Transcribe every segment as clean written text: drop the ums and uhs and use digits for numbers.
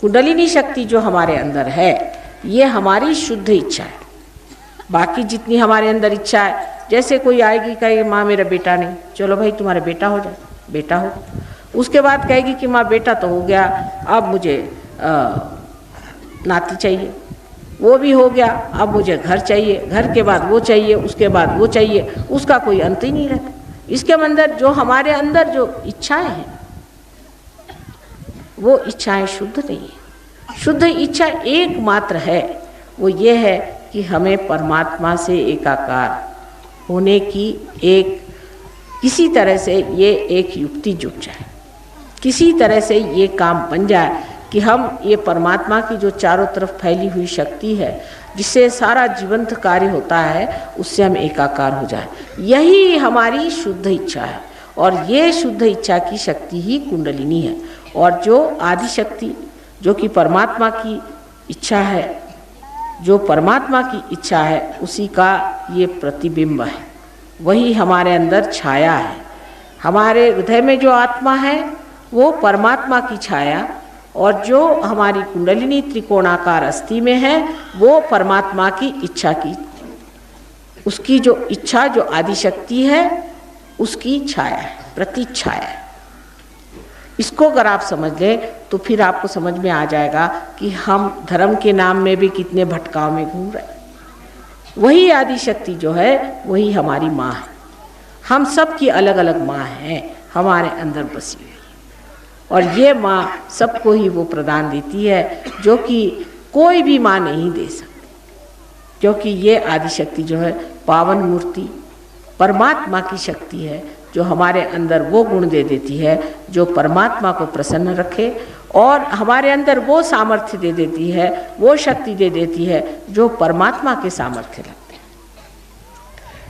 कुंडलिनी शक्ति जो हमारे अंदर है ये हमारी शुद्ध इच्छा है। बाकी जितनी हमारे अंदर इच्छा है, जैसे कोई आएगी कहेगी माँ मेरा बेटा नहीं, चलो भाई तुम्हारा बेटा हो जाए, बेटा हो। उसके बाद कहेगी कि माँ बेटा तो हो गया, अब मुझे नाती चाहिए, वो भी हो गया, अब मुझे घर चाहिए, घर के बाद वो चाहिए, उसके बाद वो चाहिए, उसका कोई अंत ही नहीं रहता। इसके अंदर जो हमारे अंदर जो इच्छाएं हैं वो इच्छाएं शुद्ध नहीं है। शुद्ध इच्छा एकमात्र है, वो ये है कि हमें परमात्मा से एकाकार होने की एक किसी तरह से ये एक युक्ति जुट जाए, किसी तरह से ये काम बन जाए कि हम ये परमात्मा की जो चारों तरफ फैली हुई शक्ति है जिससे सारा जीवंत कार्य होता है उससे हम एकाकार हो जाए। यही हमारी शुद्ध इच्छा है और ये शुद्ध इच्छा की शक्ति ही कुंडलिनी है। और जो आदि शक्ति जो कि परमात्मा की इच्छा है, जो परमात्मा की इच्छा है उसी का ये प्रतिबिंब है, वही हमारे अंदर छाया है। हमारे हृदय में जो आत्मा है वो परमात्मा की छाया, और जो हमारी कुंडलिनी त्रिकोणाकार अस्थि में है वो परमात्मा की इच्छा की, उसकी जो इच्छा जो आदि शक्ति है उसकी छाया है, प्रतिछाया है। इसको अगर आप समझ लें तो फिर आपको समझ में आ जाएगा कि हम धर्म के नाम में भी कितने भटकाव में घूम रहे हैं। वही आदि शक्ति जो है वही हमारी माँ है। हम सब की अलग अलग माँ हैं हमारे अंदर बसी हुई, और ये माँ सबको ही वो प्रदान देती है जो कि कोई भी माँ नहीं दे सकती, क्योंकि ये आदि शक्ति जो है पावन मूर्ति परमात्मा की शक्ति है जो हमारे अंदर वो गुण दे देती है जो परमात्मा को प्रसन्न रखे, और हमारे अंदर वो सामर्थ्य दे देती है, वो शक्ति दे देती है जो परमात्मा के सामर्थ्य लगते हैं।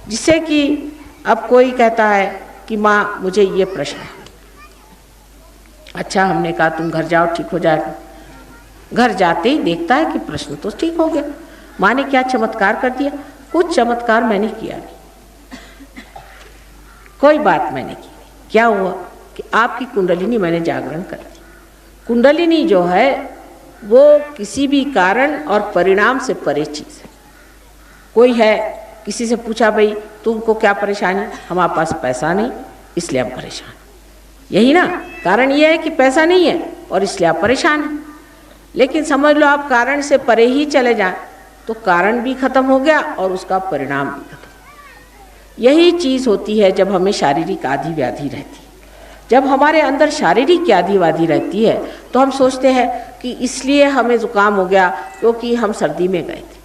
जिससे कि अब कोई कहता है कि माँ मुझे ये प्रश्न है, अच्छा हमने कहा तुम घर जाओ ठीक हो जाएगा। घर जाते ही देखता है कि प्रश्न तो ठीक हो गया, माँ ने क्या चमत्कार कर दिया। कुछ चमत्कार मैंने किया नहीं, कोई बात मैंने की। क्या हुआ कि आपकी कुंडलिनी मैंने जागरण कर दी। कुंडलिनी जो है वो किसी भी कारण और परिणाम से परे चीज़ है। कोई है, किसी से पूछा भाई तुमको क्या परेशानी, हमारे पास पैसा नहीं इसलिए हम परेशान, यही ना कारण ये है कि पैसा नहीं है और इसलिए आप परेशान हैं। लेकिन समझ लो आप कारण से परे ही चले जाएं तो कारण भी खत्म हो गया और उसका परिणाम भी खत्म। यही चीज़ होती है जब हमें शारीरिक आदि व्याधि रहती है। जब हमारे अंदर शारीरिक आदि व्याधि रहती है तो हम सोचते हैं कि इसलिए हमें जुकाम हो गया क्योंकि हम सर्दी में गए थे।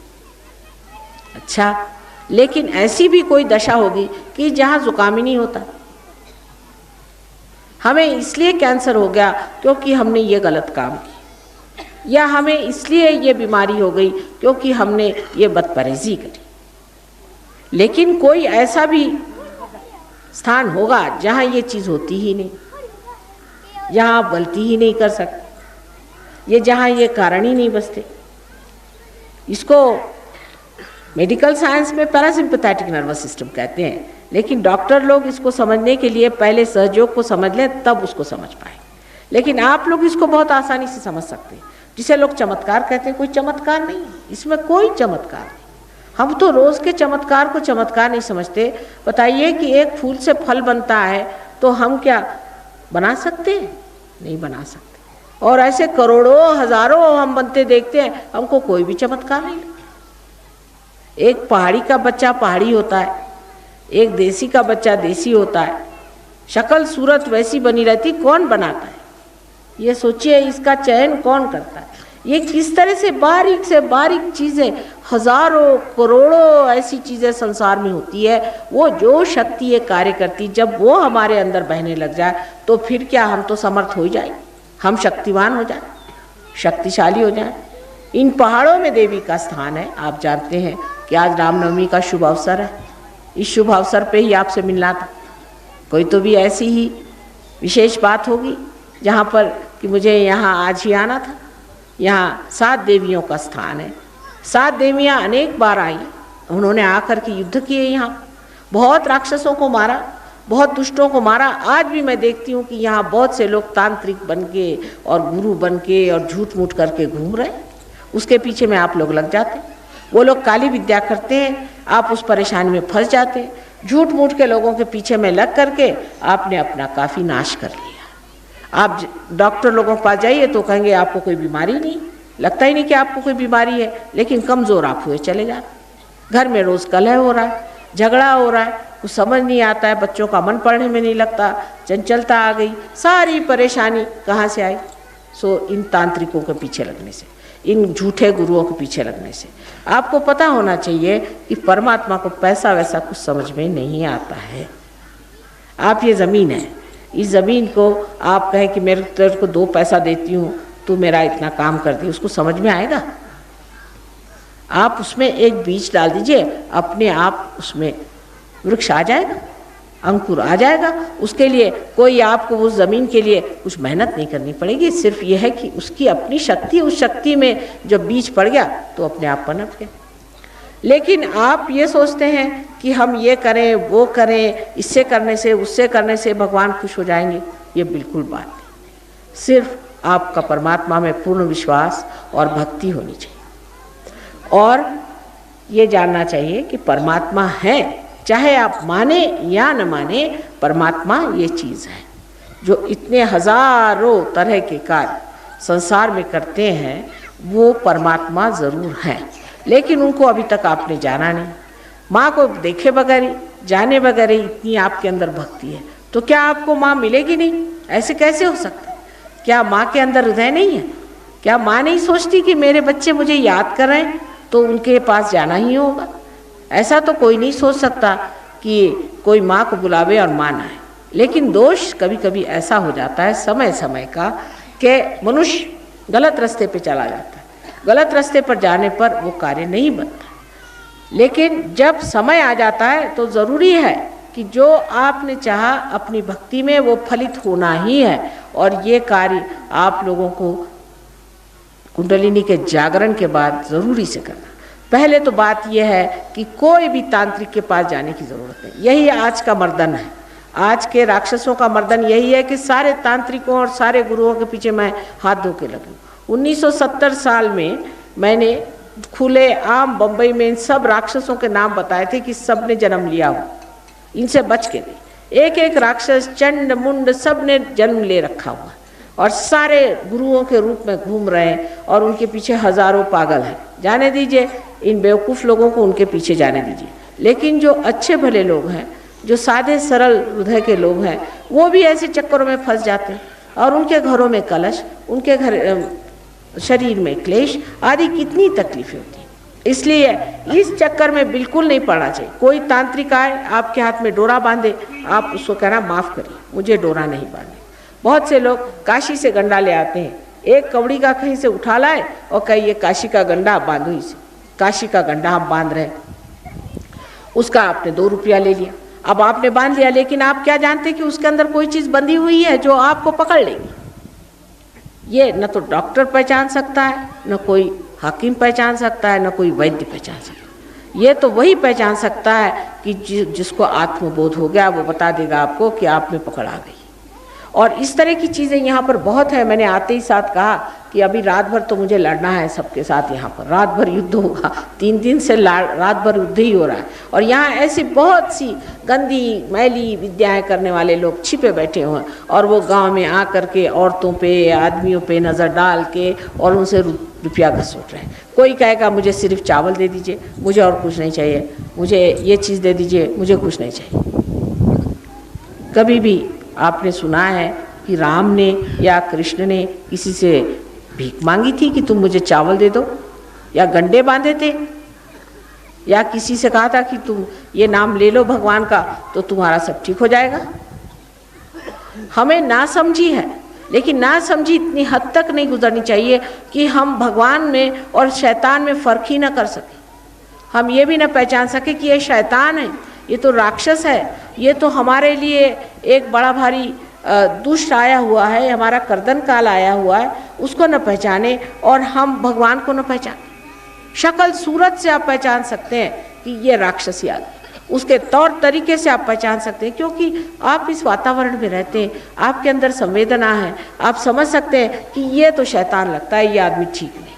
अच्छा, लेकिन ऐसी भी कोई दशा होगी कि जहाँ जुकाम ही नहीं होता। हमें इसलिए कैंसर हो गया क्योंकि हमने ये गलत काम किया, या हमें इसलिए ये बीमारी हो गई क्योंकि हमने ये बदपरहेजी करी। लेकिन कोई ऐसा भी स्थान होगा जहाँ ये चीज़ होती ही नहीं, जहाँ आप गलती ही नहीं कर सकते, ये जहाँ ये कारण ही नहीं बचते। इसको मेडिकल साइंस में पैरासिम्पैथेटिक नर्वस सिस्टम कहते हैं, लेकिन डॉक्टर लोग इसको समझने के लिए पहले सहयोग को समझ लें तब उसको समझ पाए। लेकिन आप लोग इसको बहुत आसानी से समझ सकते हैं। जिसे लोग चमत्कार कहते हैं, कोई चमत्कार नहीं है इसमें, कोई चमत्कार नहीं। हम तो रोज़ के चमत्कार को चमत्कार नहीं समझते। बताइए कि एक फूल से फल बनता है तो हम क्या बना सकते हैं? नहीं बना सकते। और ऐसे करोड़ों हजारों हम बनते देखते हैं, हमको कोई भी चमत्कार नहीं लगता। एक पहाड़ी का बच्चा पहाड़ी होता है, एक देसी का बच्चा देसी होता है, शक्ल सूरत वैसी बनी रहती, कौन बनाता है? ये सोचिए इसका चयन कौन करता है? ये किस तरह से बारीक चीज़ें, हजारों करोड़ों ऐसी चीज़ें संसार में होती है। वो जो शक्ति ये कार्य करती, जब वो हमारे अंदर बहने लग जाए तो फिर क्या हम तो समर्थ हो ही जाए, हम शक्तिवान हो जाए, शक्तिशाली हो जाए। इन पहाड़ों में देवी का स्थान है। आप जानते हैं कि आज रामनवमी का शुभ अवसर है। इस शुभ अवसर पे ही आपसे मिलना था। कोई तो भी ऐसी ही विशेष बात होगी जहाँ पर कि मुझे यहाँ आज ही आना था। यहाँ 7 देवियों का स्थान है। 7 देवियाँ अनेक बार आई, उन्होंने आकर के युद्ध किए, यहाँ बहुत राक्षसों को मारा, बहुत दुष्टों को मारा। आज भी मैं देखती हूँ कि यहाँ बहुत से लोग तांत्रिक बन के और गुरु बन के और झूठ मूठ करके घूम रहे, उसके पीछे में आप लोग लग जाते। वो लोग काली विद्या करते हैं, आप उस परेशानी में फंस जाते। झूठ मूठ के लोगों के पीछे में लग करके आपने अपना काफ़ी नाश कर लिया। आप डॉक्टर लोगों के पास जाइए तो कहेंगे आपको कोई बीमारी नहीं, लगता ही नहीं कि आपको कोई बीमारी है, लेकिन कमज़ोर आप हुए चले जाते। घर में रोज़ कलह हो रहा है, झगड़ा हो रहा है, कुछ समझ नहीं आता है, बच्चों का मन पढ़ने में नहीं लगता, चंचलता आ गई, सारी परेशानी कहाँ से आई? सो इन तांत्रिकों के पीछे लगने से, इन झूठे गुरुओं के पीछे लगने से। आपको पता होना चाहिए कि परमात्मा को पैसा वैसा कुछ समझ में नहीं आता है। आप ये ज़मीन है, इस ज़मीन को आप कहें कि मेरे तेरे को 2 पैसा देती हूँ, तू मेरा इतना काम कर दी, उसको समझ में आएगा? आप उसमें एक बीज डाल दीजिए, अपने आप उसमें वृक्ष आ जाएगा, अंकुर आ जाएगा। उसके लिए कोई आपको उस ज़मीन के लिए कुछ मेहनत नहीं करनी पड़ेगी, सिर्फ यह है कि उसकी अपनी शक्ति, उस शक्ति में जब बीज पड़ गया तो अपने आप पनप गया। लेकिन आप ये सोचते हैं कि हम ये करें वो करें, इससे करने से उससे करने से भगवान खुश हो जाएंगे, ये बिल्कुल बात नहीं। सिर्फ आपका परमात्मा में पूर्ण विश्वास और भक्ति होनी चाहिए, और ये जानना चाहिए कि परमात्मा है, चाहे आप माने या न माने, परमात्मा ये चीज़ है जो इतने हजारों तरह के कार्य संसार में करते हैं। वो परमात्मा ज़रूर है, लेकिन उनको अभी तक आपने जाना नहीं। माँ को देखे बगैर ही, जाने बगैर ही इतनी आपके अंदर भक्ति है, तो क्या आपको माँ मिलेगी नहीं? ऐसे कैसे हो सकता है? क्या माँ के अंदर हृदय नहीं है? क्या माँ नहीं सोचती कि मेरे बच्चे मुझे याद कर रहे हैं तो उनके पास जाना ही होगा? ऐसा तो कोई नहीं सोच सकता कि कोई माँ को बुलावे और माँ ना आए। लेकिन दोष कभी कभी ऐसा हो जाता है समय समय का कि मनुष्य गलत रास्ते पे चला जाता है, गलत रास्ते पर जाने पर वो कार्य नहीं बनता। लेकिन जब समय आ जाता है तो ज़रूरी है कि जो आपने चाहा अपनी भक्ति में वो फलित होना ही है, और ये कार्य आप लोगों को कुंडलिनी के जागरण के बाद ज़रूरी से करना। पहले तो बात यह है कि कोई भी तांत्रिक के पास जाने की ज़रूरत नहीं। यही आज का मर्दन है, आज के राक्षसों का मर्दन यही है कि सारे तांत्रिकों और सारे गुरुओं के पीछे मैं हाथ धो के लगी। 1970 साल में मैंने खुले आम बम्बई में इन सब राक्षसों के नाम बताए थे कि सब ने जन्म लिया हो, इनसे बच के नहीं। एक एक राक्षस, चंड मुंड, सब ने जन्म ले रखा हुआ और सारे गुरुओं के रूप में घूम रहे हैं, और उनके पीछे हजारों पागल हैं। जाने दीजिए इन बेवकूफ़ लोगों को, उनके पीछे जाने दीजिए। लेकिन जो अच्छे भले लोग हैं, जो सादे सरल हृदय के लोग हैं, वो भी ऐसे चक्करों में फंस जाते हैं, और उनके घरों में कलश, उनके घर शरीर में क्लेश आदि कितनी तकलीफें होती हैं। इसलिए इस चक्कर में बिल्कुल नहीं पड़ना चाहिए। कोई तांत्रिक आए, आपके हाथ में डोरा बांधे, आप उसको कहना माफ़ करिए, मुझे डोरा नहीं बांधे। बहुत से लोग काशी से गंडा ले आते हैं, एक कवड़ी का कहीं से उठा लाए और कहे ये काशी का गंडा, आप बांधो इसे। काशी का गंडा हम बांध रहे हैं, उसका आपने 2 रुपया ले लिया। अब आपने बांध लिया, लेकिन आप क्या जानते कि उसके अंदर कोई चीज़ बंधी हुई है जो आपको पकड़ लेगी। ये न तो डॉक्टर पहचान सकता है, न कोई हाकिम पहचान सकता है, न कोई वैद्य पहचान सकता है। ये तो वही पहचान सकता है कि जिसको आत्मबोध हो गया, वो बता देगा आपको कि आप में पकड़ आ गई। और इस तरह की चीज़ें यहाँ पर बहुत है। मैंने आते ही साथ कहा कि अभी रात भर तो मुझे लड़ना है सबके साथ, यहाँ पर रात भर युद्ध होगा। 3 दिन से रात भर युद्ध ही हो रहा है, और यहाँ ऐसी बहुत सी गंदी मैली विद्याएं करने वाले लोग छिपे बैठे हुए हैं, और वो गांव में आ करके औरतों पे, आदमियों पे नज़र डाल के और उनसे रुपया घसूट रहे हैं। कोई कहेगा मुझे सिर्फ चावल दे दीजिए, मुझे और कुछ नहीं चाहिए, मुझे ये चीज़ दे दीजिए, मुझे कुछ नहीं चाहिए। कभी भी आपने सुना है कि राम ने या कृष्ण ने किसी से भीख मांगी थी कि तुम मुझे चावल दे दो, या गंडे बांधे थे, या किसी से कहा था कि तुम ये नाम ले लो भगवान का तो तुम्हारा सब ठीक हो जाएगा? हमें ना समझी है, लेकिन ना समझी इतनी हद तक नहीं गुजरनी चाहिए कि हम भगवान में और शैतान में फ़र्क ही ना कर सकें। हम ये भी ना पहचान सके कि ये शैतान है, ये तो राक्षस है, ये तो हमारे लिए एक बड़ा भारी दुष्ट आया हुआ है, हमारा कर्दन काल आया हुआ है, उसको न पहचाने और हम भगवान को न पहचाने। शक्ल सूरत से आप पहचान सकते हैं कि ये राक्षसी आ गई, उसके तौर तरीके से आप पहचान सकते हैं, क्योंकि आप इस वातावरण में रहते हैं, आपके अंदर संवेदना है, आप समझ सकते हैं कि ये तो शैतान लगता है, ये आदमी ठीक नहीं।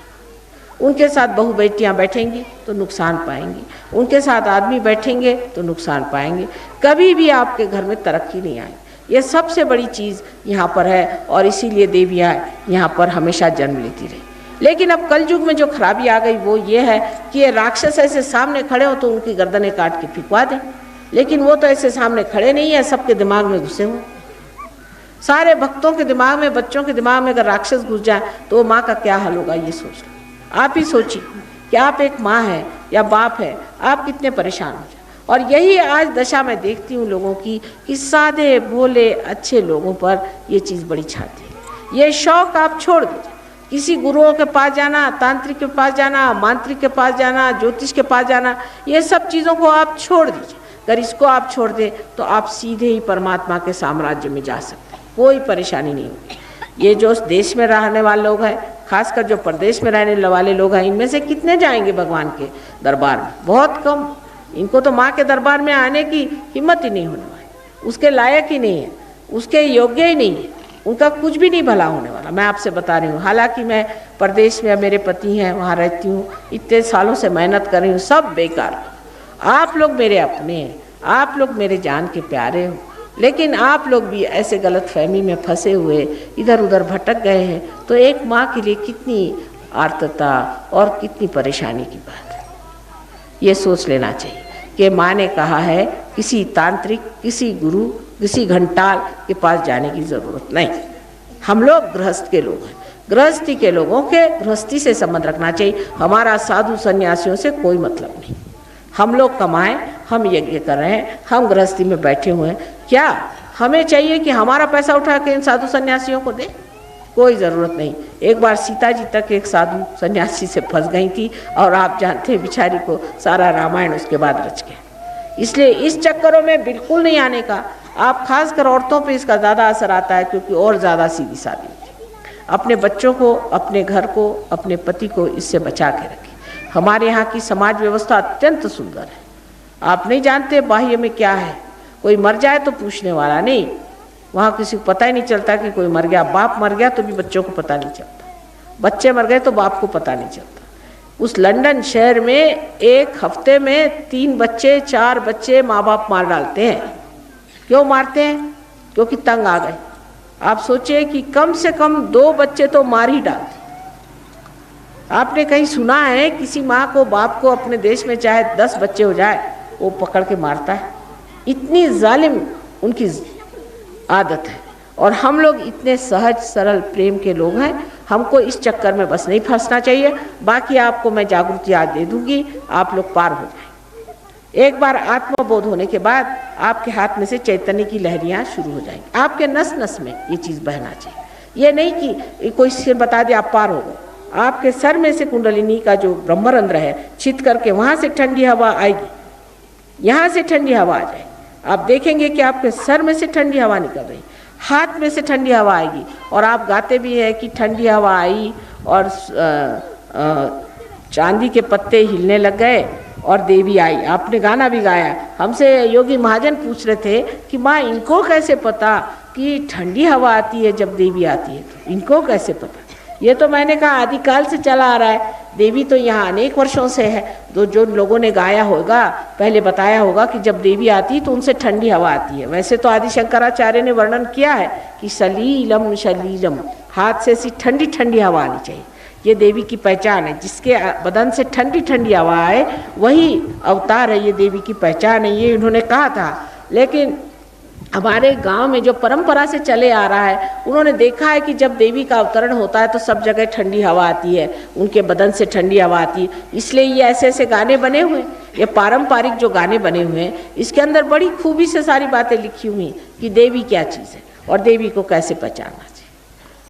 उनके साथ बहू बेटियाँ बैठेंगी तो नुकसान पाएंगी, उनके साथ आदमी बैठेंगे तो नुकसान पाएंगे, कभी भी आपके घर में तरक्की नहीं आएगी। ये सबसे बड़ी चीज़ यहाँ पर है, और इसीलिए देवियाँ यहाँ पर हमेशा जन्म लेती रही। लेकिन अब कल युग में जो खराबी आ गई वो ये है कि ये राक्षस ऐसे सामने खड़े हो तो उनकी गर्दनें काट के फिकवा दें, लेकिन वो तो ऐसे सामने खड़े नहीं है, सबके दिमाग में घुसे हुए। सारे भक्तों के दिमाग में, बच्चों के दिमाग में अगर राक्षस घुस जाए तो वो माँ का क्या हाल होगा, ये सोच लो। आप ही सोचिए कि आप एक माँ है या बाप है, आप कितने परेशान हो जाए। और यही आज दशा मैं देखती हूँ लोगों की, कि सादे भोले अच्छे लोगों पर ये चीज़ बड़ी छाती है। ये शौक आप छोड़ दीजिए, किसी गुरुओं के पास जाना, तांत्रिक के पास जाना, मांत्रिक के पास जाना, ज्योतिष के पास जाना, ये सब चीज़ों को आप छोड़ दीजिए। अगर इसको आप छोड़ दें तो आप सीधे ही परमात्मा के साम्राज्य में जा सकते हैं, कोई परेशानी नहीं होगी। ये जो देश में रहने वाले लोग हैं, खासकर जो प्रदेश में रहने वाले लोग हैं, इनमें से कितने जाएंगे भगवान के दरबार में? बहुत कम। इनको तो माँ के दरबार में आने की हिम्मत ही नहीं होने वाली, उसके लायक ही नहीं है, उसके योग्य ही नहीं है, उनका कुछ भी नहीं भला होने वाला। मैं आपसे बता रही हूँ, हालांकि मैं प्रदेश में, मेरे पति हैं, वहाँ रहती हूँ, इतने सालों से मेहनत कर रही हूँ, सब बेकार। आप लोग मेरे अपने हैं, आप लोग मेरे जान के प्यारे हो, लेकिन आप लोग भी ऐसे गलत फहमी में फंसे हुए इधर उधर भटक गए हैं, तो एक माँ के लिए कितनी आर्तता और कितनी परेशानी की बात है। ये सोच लेना चाहिए कि माँ ने कहा है किसी तांत्रिक, किसी गुरु, किसी घंटाल के पास जाने की ज़रूरत नहीं। हम लोग गृहस्थ के लोग हैं, गृहस्थी के लोगों के गृहस्थी से संबंध रखना चाहिए। हमारा साधु सन्यासियों से कोई मतलब नहीं। हम लोग कमाएं, हम यज्ञ कर रहे हैं, हम गृहस्थी में बैठे हुए हैं, क्या हमें चाहिए कि हमारा पैसा उठा के इन साधु सन्यासियों को दें? कोई ज़रूरत नहीं। एक बार सीता जी तक एक साधु सन्यासी से फंस गई थी, और आप जानते हैं बेचारी को सारा रामायण उसके बाद रच गया। इसलिए इस चक्करों में बिल्कुल नहीं आने का। आप खासकर औरतों पे इसका ज़्यादा असर आता है, क्योंकि और ज़्यादा सीधी सादी होती है। अपने बच्चों को, अपने घर को, अपने पति को इससे बचा के रखें। हमारे यहाँ की समाज व्यवस्था अत्यंत सुंदर है। आप नहीं जानते बाह्य में क्या है। कोई मर जाए तो पूछने वाला नहीं, वहाँ किसी को पता ही नहीं चलता कि कोई मर गया। बाप मर गया तो भी बच्चों को पता नहीं चलता, बच्चे मर गए तो बाप को पता नहीं चलता। उस लंदन शहर में एक हफ्ते में 3 बच्चे 4 बच्चे माँ बाप मार डालते हैं। क्यों मारते हैं? क्योंकि तंग आ गए। आप सोचिए कि कम से कम 2 बच्चे तो मार ही डालते। आपने कहीं सुना है किसी माँ को, बाप को अपने देश में चाहे 10 बच्चे हो जाए वो पकड़ के मारता है? इतनी जालिम उनकी आदत है। और हम लोग इतने सहज सरल प्रेम के लोग हैं, हमको इस चक्कर में बस नहीं फंसना चाहिए। बाकी आपको मैं जागृति आज दे दूंगी, आप लोग पार हो जाएं। एक बार आत्मबोध होने के बाद आपके हाथ में से चैतन्य की लहरियाँ शुरू हो जाएंगी। आपके नस नस में ये चीज़ बहना चाहिए। ये नहीं कि कोई सिर बता दे आप पार हो गए। आपके सर में से कुंडलिनी का जो ब्रह्मरंध्र है छिद करके वहाँ से ठंडी हवा आएगी, यहाँ से ठंडी हवा आ जाएगी। आप देखेंगे कि आपके सर में से ठंडी हवा निकल रही, हाथ में से ठंडी हवा आएगी, और आप गाते भी हैं कि ठंडी हवा आई और चांदी के पत्ते हिलने लग गए और देवी आई। आपने गाना भी गाया। हमसे योगी महाजन पूछ रहे थे कि माँ इनको कैसे पता कि ठंडी हवा आती है जब देवी आती है, तो इनको कैसे पता? ये तो मैंने कहा आदिकाल से चला आ रहा है। देवी तो यहाँ अनेक वर्षों से है। तो जो लोगों ने गाया होगा, पहले बताया होगा कि जब देवी आती तो उनसे ठंडी हवा आती है। वैसे तो आदि शंकराचार्य ने वर्णन किया है कि सलीलम शलीलम, हाथ से ऐसी ठंडी ठंडी हवा आनी चाहिए। ये देवी की पहचान है। जिसके बदन से ठंडी ठंडी हवा आए वही अवतार है, ये देवी की पहचान है। ये इन्होंने कहा था। लेकिन हमारे गांव में जो परंपरा से चले आ रहा है, उन्होंने देखा है कि जब देवी का अवतरण होता है तो सब जगह ठंडी हवा आती है, उनके बदन से ठंडी हवा आती है। इसलिए ये ऐसे ऐसे गाने बने हुए हैं, ये पारंपरिक जो गाने बने हुए हैं, इसके अंदर बड़ी खूबी से सारी बातें लिखी हुई कि देवी क्या चीज़ है और देवी को कैसे पहचानना।